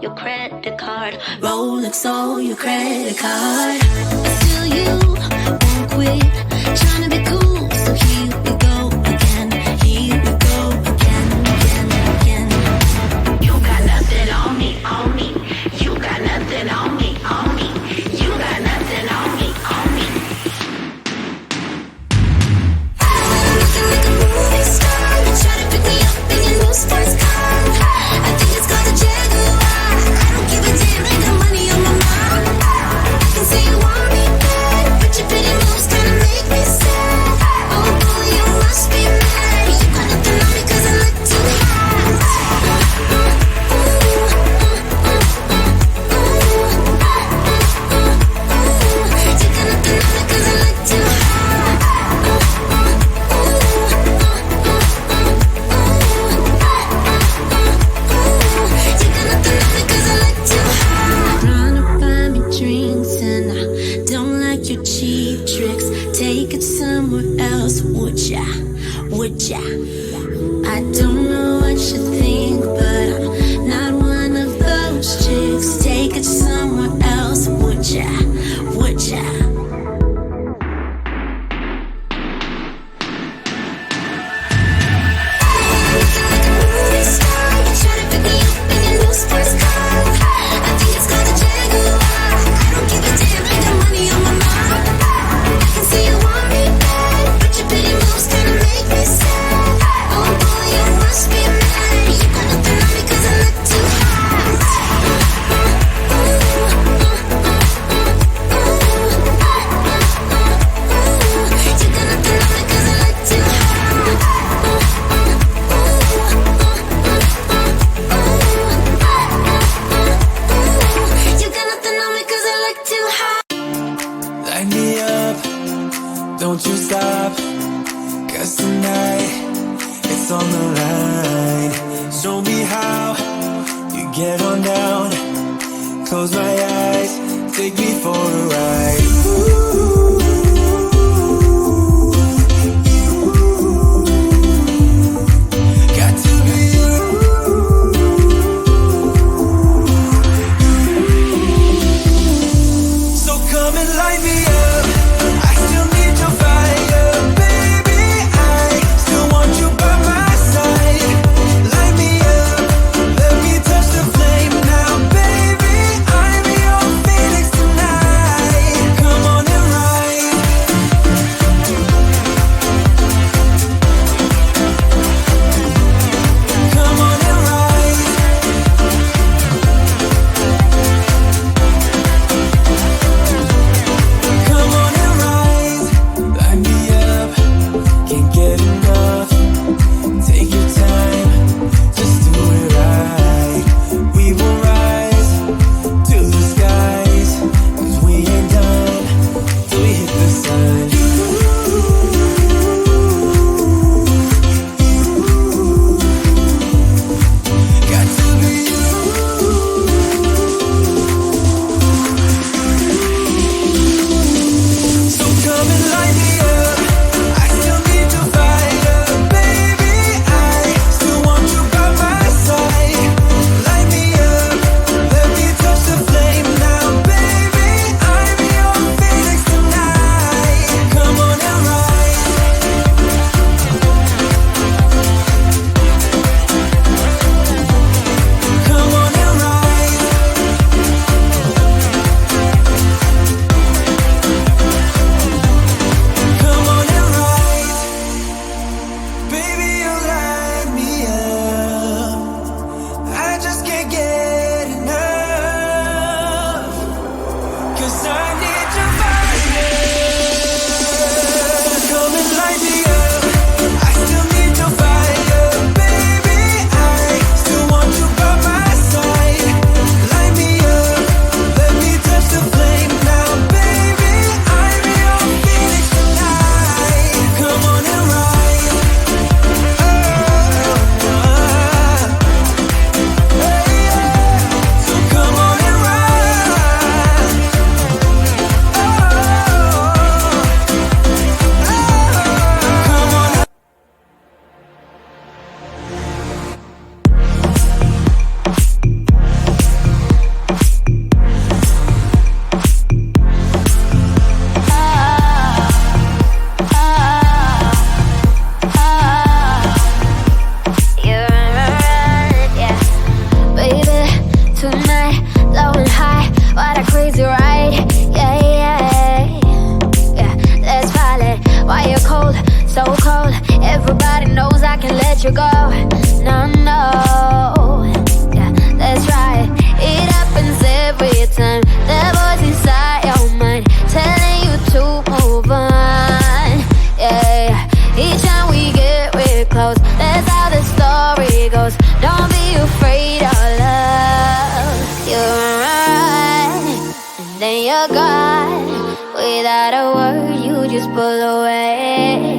your credit card. Rolex on your credit card. Still you won't quit trying to be cool, so here we go again. Here we go again, again, again. You got nothing on me, on me. You got nothing on me, on me. You got nothing on me, on me. Looking like a movie star, you try to pick me up in your new sports car. I think it's called a Jaguar. I don't give a damn, ain't got money on my mind. I can say you want me bad, but your pretty moves kinda make me sad. Oh boy, you must be mad. You got nothing on me 'cause I look too hot. You got nothing on me 'cause I look too hot. Trying to buy me drinks and I don't like your cheap tricks. Take it somewhere else, would ya? Would ya? I don't know what you think, but I'm not one of those chicks. Take it somewhere else, would ya? Would ya? Looking like a movie star, you try to pick me up in your new sports car. I think it's called a Jaguar. I don't give a damn, ain't got money on my mind. I can see you want me bad, but your pretty moves kinda make me sad. Oh boy, you must be mad. You got nothing on me 'cause I look too hot. You got nothing on me 'cause I look too hot. You got nothing on me 'cause I look too hot. Light me up, don't you stop, 'cause tonight it's on the line. Show me how you get on down. Close my eyes, take me for a ride. Got to be you. So come and light me up. I still need your fire, baby. I still want you by my side. Light me up, let me touch the flame now, baby. I'm your phoenix tonight. so cold. Everybody knows I can let you go. No, no, yeah, that's right. It happens every time. The voice inside your mind telling you to move on. Yeah, each time we get real close, that's how the story goes. Don't be afraid of love. You're right, and then you're gone. Without a word, you just pull away.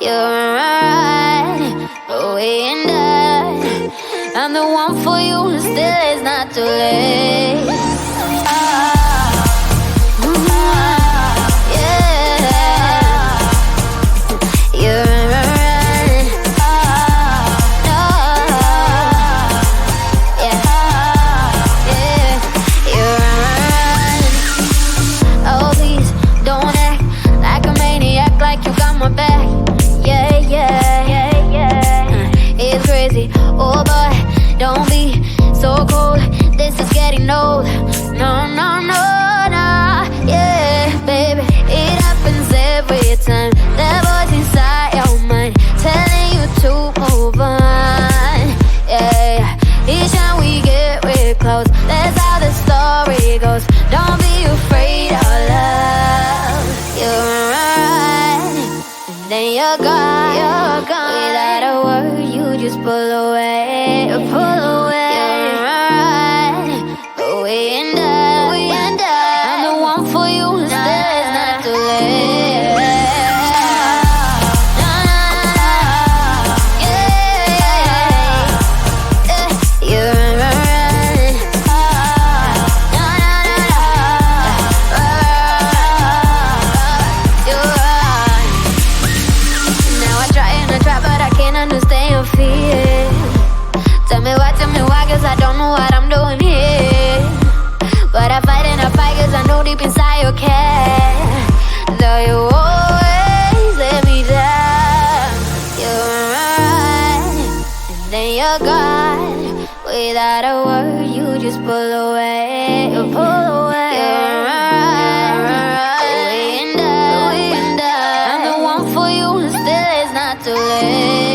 You're right, but we ain't done. I'm the one for you, still it's not too late. Oh boy, don't be so cold. This is getting old. No, no, no, no. Yeah, baby, it happens every time. That voice inside your mind telling you to move on. Yeah, each time we get real close, that's how the story goes. Don't be afraid of love. You're right, and then you're gone. You're gone. Without a word, you just pull away, pull away. You're right, but we ain't done, we ain't done. I'm the one for you, still it's not too late. I don't know what I'm doing here, but I fight and I fight cause I know deep inside you care. Though you always let me down. You're right, and then you're gone. Without a word, you just pull away, you pull away. You're right, we ain't done, we ain't done. I'm the one for you, still it's not too late.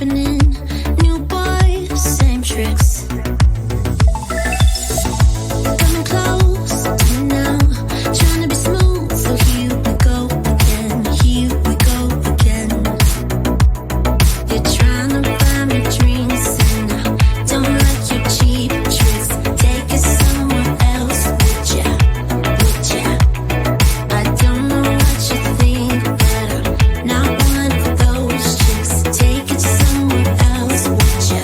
happening. New boy, same tricks. Coming close to me now, trying to be smooth. So here we go again, here we go again. You're trying to buy me drinks, and I don't like your cheap tricks. Take it somewhere else, would ya? Would ya? I don't know what you think, but I'm not one of those chicks. Take it somewhere else, would ya?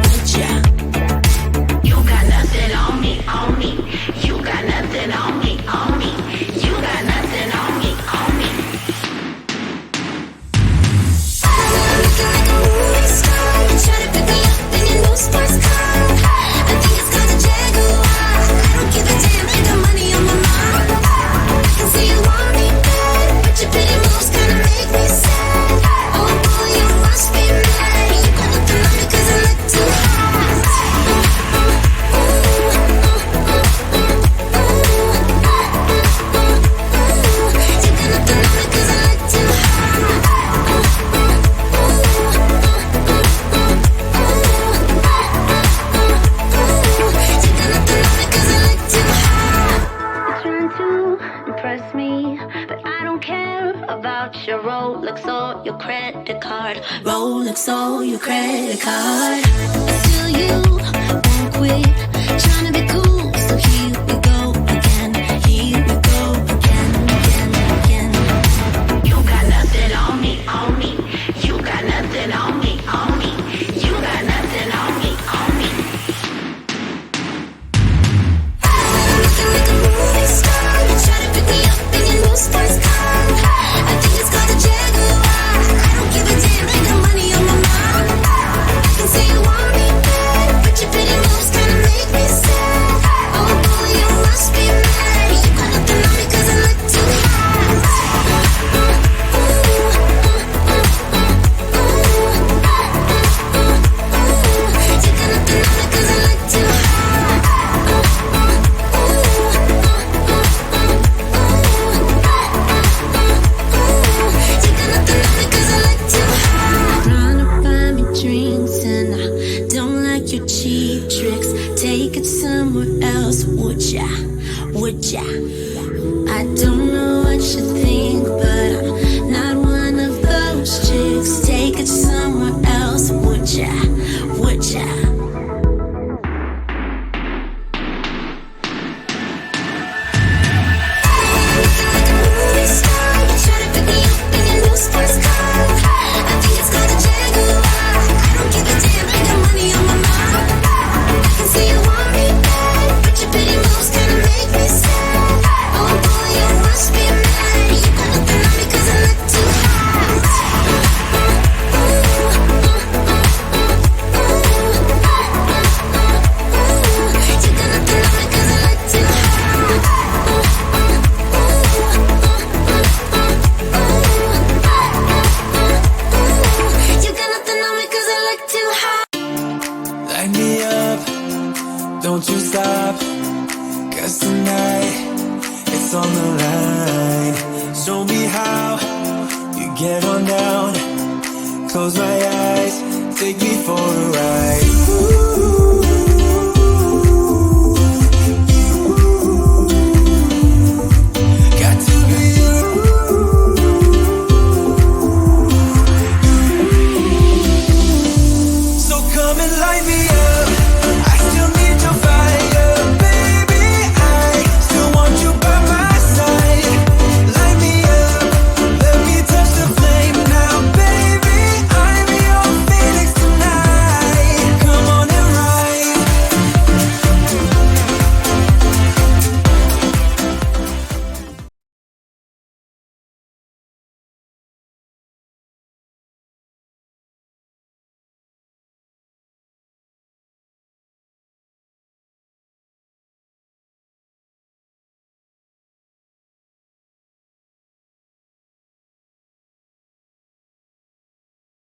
Would ya? You got nothing on me, on me. You got nothing on me, on me. You got nothing on me, on me. Looking like a movie star, try to pick me up in your new sports car. I think it's called a Jaguar. I don't give a damn, I got money on my mind. I can see you want me bad, but your pretty moves kinda make me sad. Oh boy, you must be mad. You got nothing on me 'cause I look too hot. You got nothing on me 'cause I look too Trying to impress me, but I don't care about your Rolex or your credit card. Rolex or your credit card. Still you won't quit, trying to be cool. So here we go again, here we go again, again, again. You got nothing on me, on me. You got nothing on me, on me. You got nothing on me, on me. Looking like a movie star, try to pick me up in your new sports car. I think it's called a Jaguar. I don't give a damn, I got money on my mind. I can see you want me bad, but your pretty moves kinda make me sad. Oh boy, you must be mad. You got nothing on me 'cause I look too hot. You got nothing on me 'cause I look too hot. You got nothing on me 'cause I look too hot. Trying to buy me drinks, and I don't like your cheap tricks. Take it somewhere else, would ya? Would ya? I don't know what you think, but I'm not one of those chicks. Take it somewhere else, would ya? Would ya? Looking like a movie star, try to pick me up in your new sports car. I think it's called a Jaguar. I don't give a damn, I got money on my mind. I can see you want me bad, but your pretty moves kinda make me sad. Oh boy, you must be mad. You got nothing on me 'cause I look too hot. You got nothing on me 'cause I look too hot. You got nothing on me 'cause I look too hot. Light me up, don't you stop. 'Cause tonight it's on the line. Show me how you get on down. Close my eyes, take me